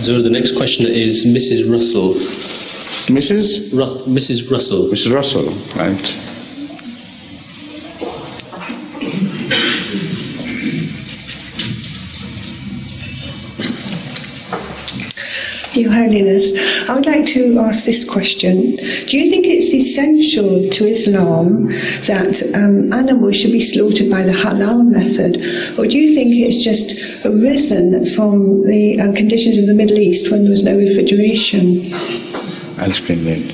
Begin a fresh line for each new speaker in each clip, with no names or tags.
So the next questioner is Mrs. Russell.
Mrs.
Mrs. Russell.
Mrs. Russell, right.
Your Holiness, I would like to ask this question. Do you think it's essential to Islam that animals should be slaughtered by the halal method, or do you think it's just arisen from the conditions of the Middle East when there was no refrigeration?
I'll explain that.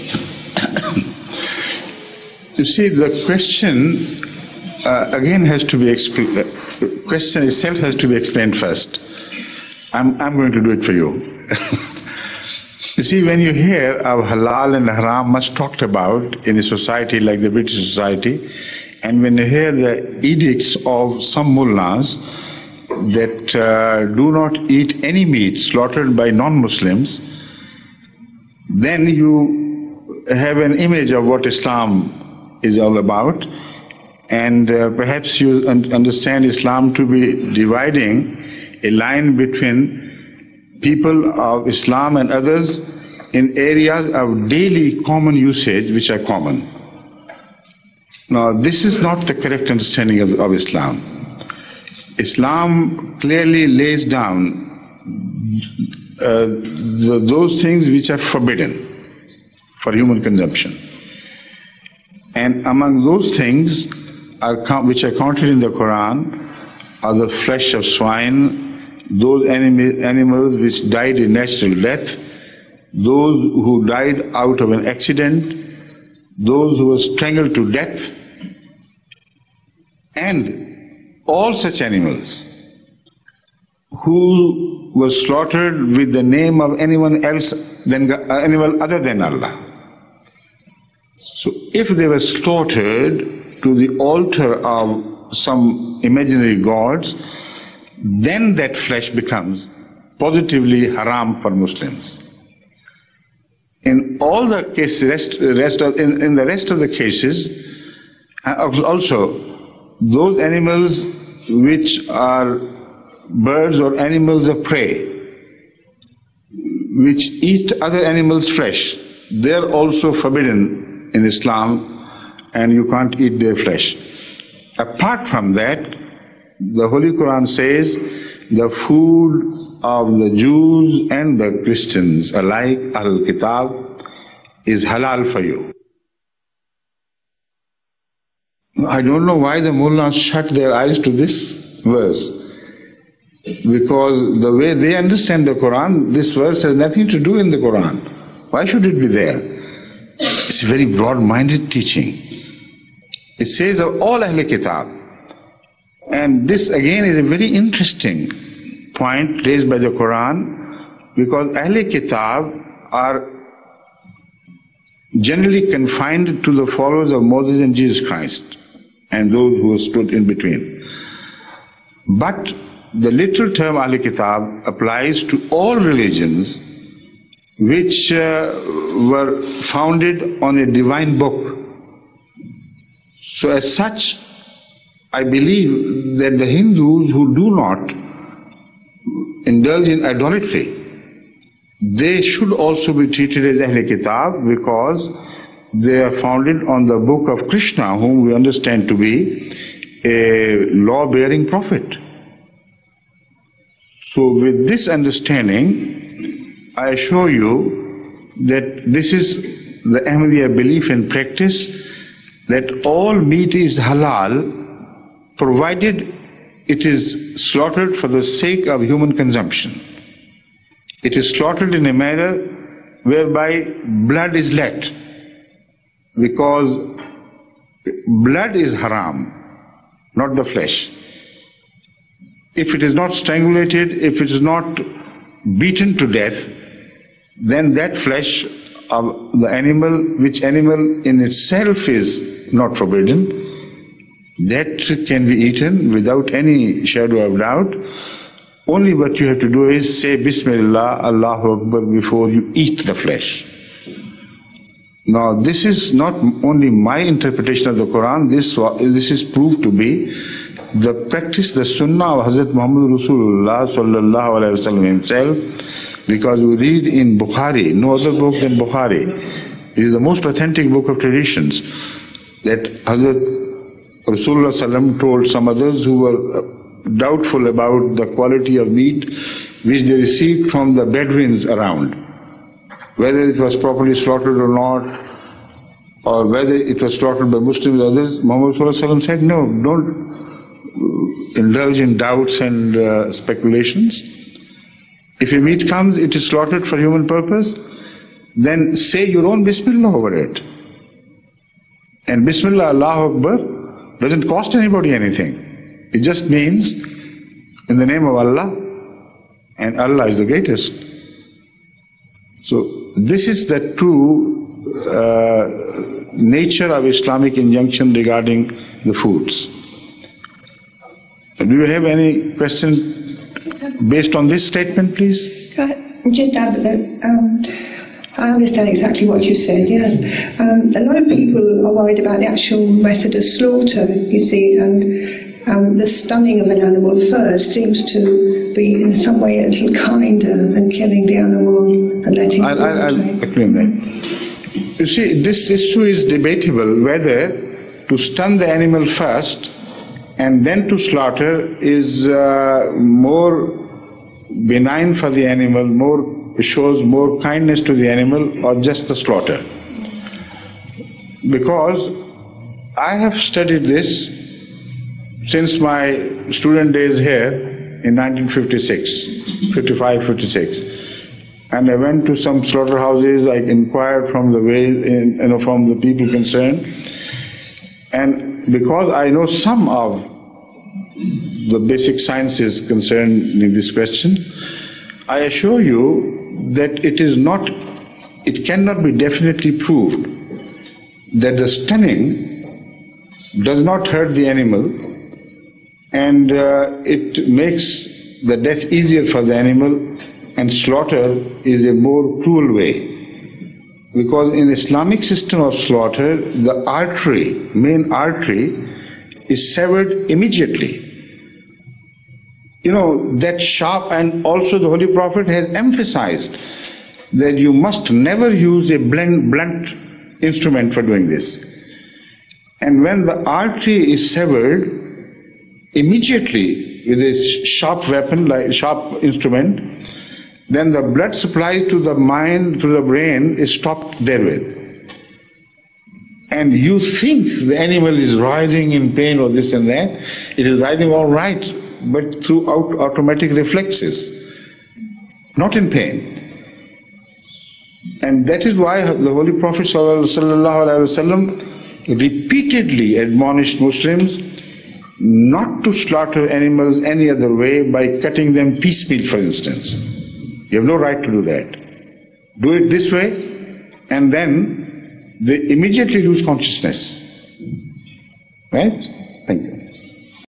You see, the question again has to be explained. The question itself has to be explained first. I'm going to do it for you. You see, when you hear of halal and haram much talked about in a society like the British society, and when you hear the edicts of some mullahs that do not eat any meat slaughtered by non-Muslims, then you have an image of what Islam is all about, and perhaps you understand Islam to be dividing a line between people of Islam and others in areas of daily common usage which are common. Now, this is not the correct understanding of Islam. Islam clearly lays down those things which are forbidden for human consumption. And among those things which are counted in the Quran are the flesh of swine, those animals which died a natural death, those who died out of an accident, those who were strangled to death, and all such animals who were slaughtered with the name of anyone else animal other than Allah. So if they were slaughtered to the altar of some imaginary gods, then that flesh becomes positively haram for Muslims. In all the cases, in the rest of the cases, also those animals which are birds or animals of prey, which eat other animals' flesh, they are also forbidden in Islam, and you can't eat their flesh. Apart from that, the Holy Quran says the food of the Jews and the Christians alike, Al-Kitab, is halal for you. I don't know why the mullahs shut their eyes to this verse, because the way they understand the Quran, this verse has nothing to do in the Quran. Why should it be there? It's a very broad-minded teaching. It says of all Ahl Kitab. And this again is a very interesting point raised by the Quran, because Ahl Kitab are generally confined to the followers of Moses and Jesus Christ and those who stood in between. But the literal term Ahl Kitab applies to all religions which were founded on a divine book. So as such, I believe that the Hindus who do not indulge in idolatry, they should also be treated as Ahl Kitab, because they are founded on the book of Krishna, whom we understand to be a law-bearing prophet. So with this understanding, I assure you that this is the Ahmadiyya belief and practice, that all meat is halal, provided it is slaughtered for the sake of human consumption. It is slaughtered in a manner whereby blood is let, because blood is haram, not the flesh. If it is not strangulated, if it is not beaten to death, then that flesh of the animal, which animal in itself is not forbidden, that can be eaten without any shadow of doubt. Only what you have to do is say Bismillah, Allahu Akbar before you eat the flesh. Now this is not only my interpretation of the Quran, this is proved to be the practice, the sunnah of Hazrat Muhammad Rasulullah sallallahu alaihi wasallam himself, Because we read in Bukhari, no other book than Bukhari, it is the most authentic book of traditions, that Hazrat Rasulullah ﷺ told some others who were doubtful about the quality of meat which they received from the Bedouins around, whether it was properly slaughtered or not, or whether it was slaughtered by Muslims or others. Muhammad ﷺ said, no, don't indulge in doubts and speculations. If a meat comes, it is slaughtered for human purpose, then say your own Bismillah over it. And Bismillah, Allahu Akbar, doesn't cost anybody anything. It just means, in the name of Allah, and Allah is the greatest. So, this is the true nature of Islamic injunction regarding the foods. Do you have any question based on this statement, please?
Just add that I understand exactly what you said, yes. A lot of people are worried about the actual method of slaughter, you see, and the stunning of an animal first seems to be in some way a little kinder than killing the animal and letting it
I'll agree on that. You see, this issue is debatable whether to stun the animal first and then to slaughter is more benign for the animal, shows more kindness to the animal, or just the slaughter. Because I have studied this since my student days here in 1956, 55, 56. And I went to some slaughterhouses, I inquired from the from the people concerned. And because I know some of the basic sciences concerned in this question, I assure you that it cannot be definitely proved that the stunning does not hurt the animal, and it makes the death easier for the animal, and slaughter is a more cruel way. Because in Islamic system of slaughter, the main artery is severed immediately. You know, that sharp, and also the Holy Prophet has emphasized that you must never use a blunt instrument for doing this. And when the artery is severed, immediately with a sharp weapon, like sharp instrument, then the blood supply to the mind, to the brain is stopped therewith. And you think the animal is writhing in pain or this and that, it is writhing all right, but through automatic reflexes, not in pain. And that is why the Holy Prophet ﷺ repeatedly admonished Muslims not to slaughter animals any other way, by cutting them piecemeal, for instance. You have no right to do that. Do it this way, and then they immediately lose consciousness. Right? Thank you.